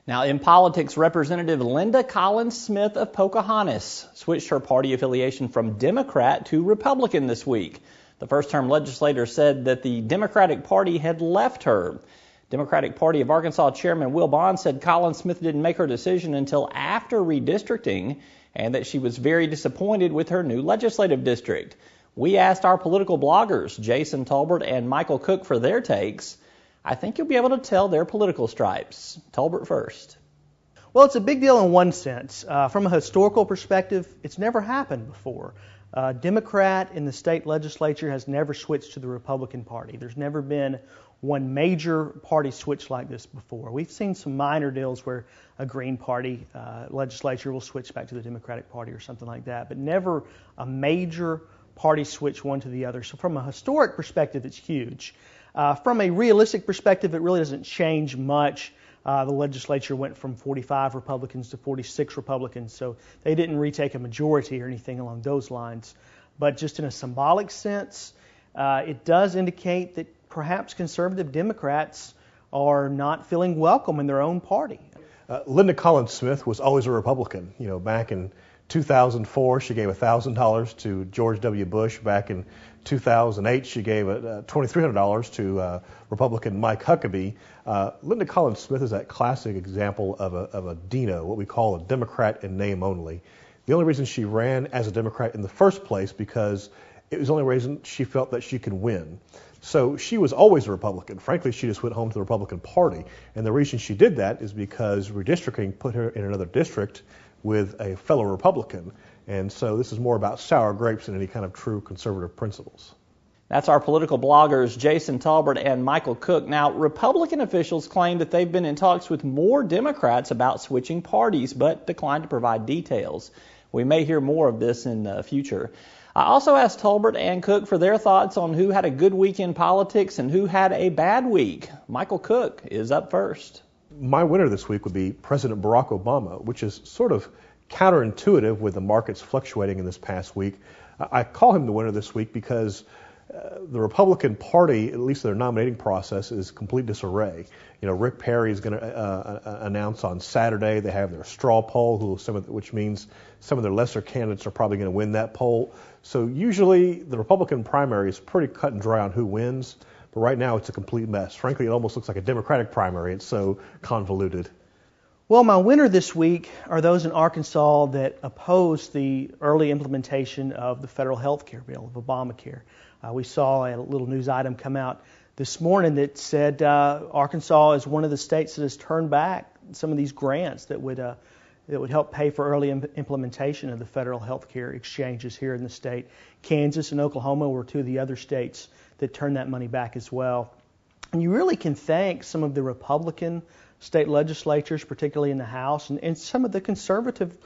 Now, in politics, Representative Linda Collins Smith of Pocahontas switched her party affiliation from Democrat to Republican this week. The first-term legislator said that the Democratic Party had left her. Democratic Party of Arkansas Chairman Will Bond said Collins Smith didn't make her decision until after redistricting and that she was very disappointed with her new legislative district. We asked our political bloggers, Jason Tolbert and Michael Cook, for their takes. I think you'll be able to tell their political stripes. Tolbert first. Well, it's a big deal in one sense. From a historical perspective, it's never happened before. A Democrat in the state legislature has never switched to the Republican Party. There's never been one major party switch like this before. We've seen some minor deals where a Green Party legislature will switch back to the Democratic Party or something like that, but never a major party switch one to the other. So from a historic perspective, it's huge. From a realistic perspective, it really doesn't change much. The legislature went from 45 Republicans to 46 Republicans, so they didn't retake a majority or anything along those lines. But just in a symbolic sense, it does indicate that perhaps conservative Democrats are not feeling welcome in their own party. Linda Collins Smith was always a Republican. Back in 2004, she gave $1,000 to George W. Bush. Back in 2008, she gave $2,300 to Republican Mike Huckabee. Linda Collins Smith is that classic example of a Dino, what we call a Democrat in name only. The only reason she ran as a Democrat in the first place because it was the only reason she felt that she could win. So she was always a Republican. Frankly, she just went home to the Republican Party. And the reason she did that is because redistricting put her in another district with a fellow Republican. And so this is more about sour grapes than any kind of true conservative principles. That's our political bloggers, Jason Tolbert and Michael Cook. Now, Republican officials claim that they've been in talks with more Democrats about switching parties, but declined to provide details. We may hear more of this in the future. I also asked Tolbert and Cook for their thoughts on who had a good week in politics and who had a bad week. Michael Cook is up first. My winner this week would be President Barack Obama, which is sort of counterintuitive with the markets fluctuating in this past week. I call him the winner this week because the Republican Party, at least their nominating process, is complete disarray. Rick Perry is going to announce on Saturday. They have their straw poll, which means some of their lesser candidates are probably going to win that poll. So usually the Republican primary is pretty cut and dry on who wins, but right now it's a complete mess. Frankly, it almost looks like a Democratic primary. It's so convoluted. Well, my winner this week are those in Arkansas that oppose the early implementation of the federal health care bill, of Obamacare. We saw a little news item come out this morning that said Arkansas is one of the states that has turned back some of these grants that would help pay for early implementation of the federal health care exchanges here in the state. Kansas and Oklahoma were two of the other states that turned that money back as well. And you really can thank some of the Republican state legislatures, particularly in the House, and some of the conservative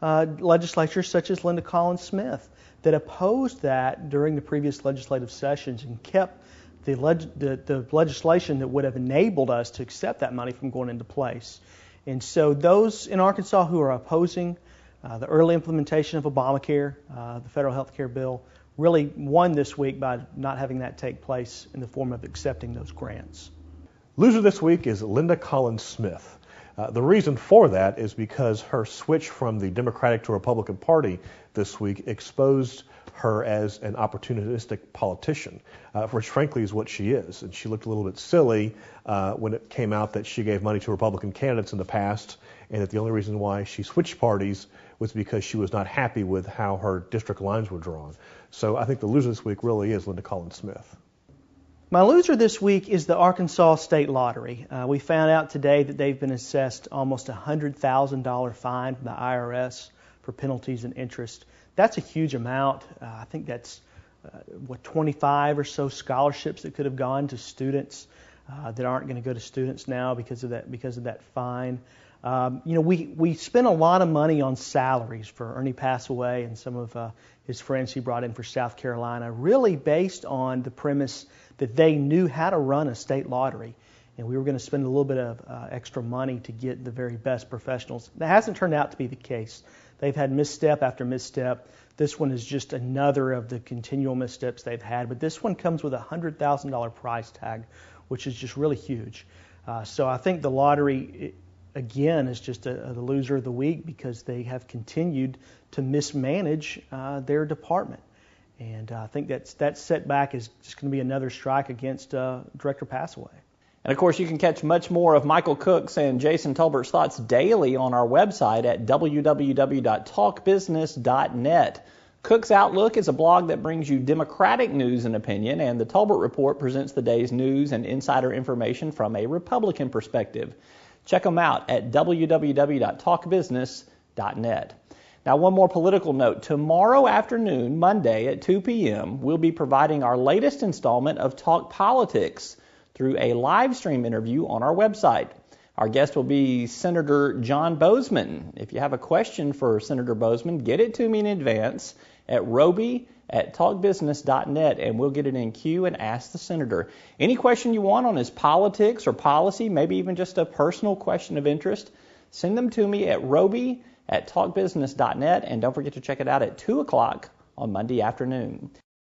legislatures, such as Linda Collins Smith, that opposed that during the previous legislative sessions and kept the legislation that would have enabled us to accept that money from going into place. And so those in Arkansas who are opposing the early implementation of Obamacare, the federal health care bill, really won this week by not having that take place in the form of accepting those grants. Loser this week is Linda Collins Smith. The reason for that is because her switch from the Democratic to Republican Party this week exposed her as an opportunistic politician, which frankly is what she is. And she looked a little bit silly when it came out that she gave money to Republican candidates in the past, and that the only reason why she switched parties was because she was not happy with how her district lines were drawn. So I think the loser this week really is Linda Collins Smith. My loser this week is the Arkansas State Lottery. We found out today that they've been assessed almost a $100,000 fine from the IRS for penalties and interest. That's a huge amount. I think that's 25 or so scholarships that could have gone to students that aren't going to go to students now because of that fine. We spent a lot of money on salaries for Ernie Passaway and some of his friends he brought in for South Carolina, really based on the premise that they knew how to run a state lottery. And we were going to spend a little bit of extra money to get the very best professionals. That hasn't turned out to be the case. They've had misstep after misstep. This one is just another of the continual missteps they've had. But this one comes with a $100,000 price tag, which is just really huge. So I think the lottery again, is just the loser of the week because they have continued to mismanage their department. And I think that setback is just going to be another strike against Director Passaway. And of course, you can catch much more of Michael Cook's and Jason Tolbert's thoughts daily on our website at www.talkbusiness.net. Cook's Outlook is a blog that brings you Democratic news and opinion, and the Tolbert Report presents the day's news and insider information from a Republican perspective. Check them out at www.talkbusiness.net. Now, one more political note. Tomorrow afternoon, Monday at 2 p.m., we'll be providing our latest installment of Talk Politics through a live stream interview on our website. Our guest will be Senator John Boozman. If you have a question for Senator Boozman, get it to me in advance at roby@talkbusiness.net, and we'll get it in queue and ask the senator. Any question you want on his politics or policy, maybe even just a personal question of interest, send them to me at roby@talkbusiness.net, and don't forget to check it out at 2 o'clock on Monday afternoon.